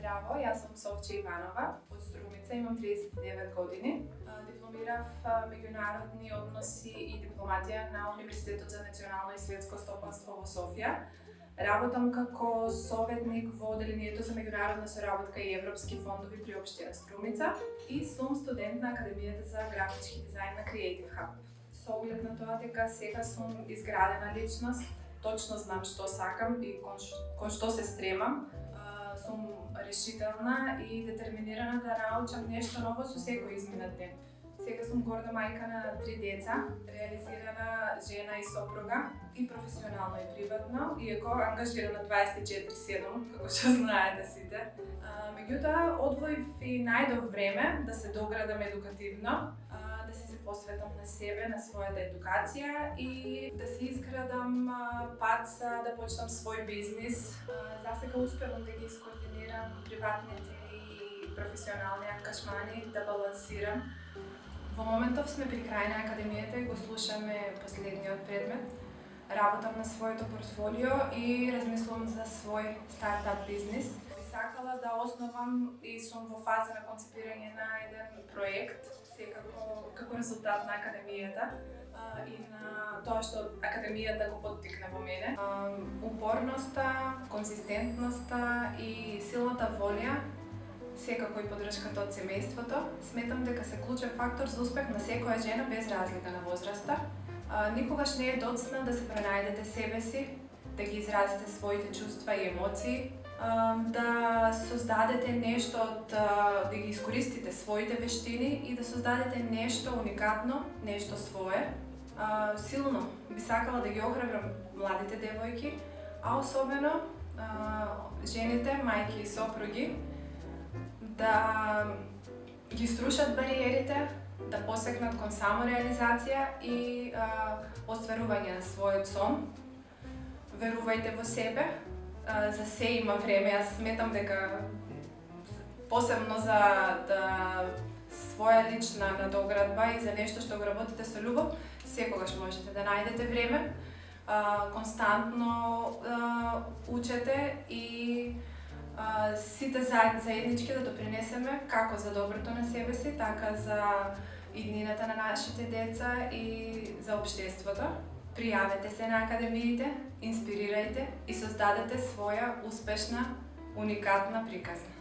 Здраво, јас сум Совче Иванова, од Струмица, имам 39 години. Дипломирав меѓународни односи и дипломатија на Универзитетот за национално и светско стопанство во Софија. Работам како советник во Оделението за меѓународна соработка и европски фондови при општина Струмица и сум студент на Академијата за графички дизајн на Creative Hub. Со оглед на тоа дека сега сум изградена личност, точно знам што сакам и кон што се стремам, сум решителна и детерминирана да научам нешто ново со секој изминат ден. Сега сум горда мајка на 3 деца, реализирана жена и сопруга, и професионално и приватно, иако ангажирана 24/7, како што знаете сите. Меѓутоа, одвоив и најдов време да се доградам едукативно, да се посветам на себе, на својата едукација и да се изградам пат да почнам свој бизнис. Засега успевам да ги искоординирам приватните и професионални ангажмани, да балансирам. Во моментов сме при крај на академијата и го слушаме последниот предмет. Работам на своето портфолио и размислувам за свој стартап бизнес. Би сакала да основам и сум во фаза на концепирање на еден проект, секако како резултат на академијата и на тоа што академијата го поттикна во мене. Упорноста, конзистентноста и силната волја, секако и поддршката од семејството, сметам дека се клучен фактор за успех на секоја жена без разлика на возраста. Никогаш не е доцна да се пронајдете себе си, да ги изразите своите чувства и емоции, да создадете нешто, да ги искористите своите вештини и да создадете нешто уникатно, нешто свое. Силно би сакала да ги охрабрам младите девојки, а особено жените, мајки и сопруги, да ги струшат бариерите, да посегнат кон самореализација и остварување на својот сон. Верувајте во себе, за се има време. Јас сметам дека посебно за своја лична надоградба и за нешто што го работите со љубов, секогаш можете да најдете време. Константно учете и сите заеднички да допринесеме како за доброто на себе си, така за иднината на нашите деца и за општеството. Пријавете се на академиите, инспирирајте и создадете своја успешна, уникатна приказна.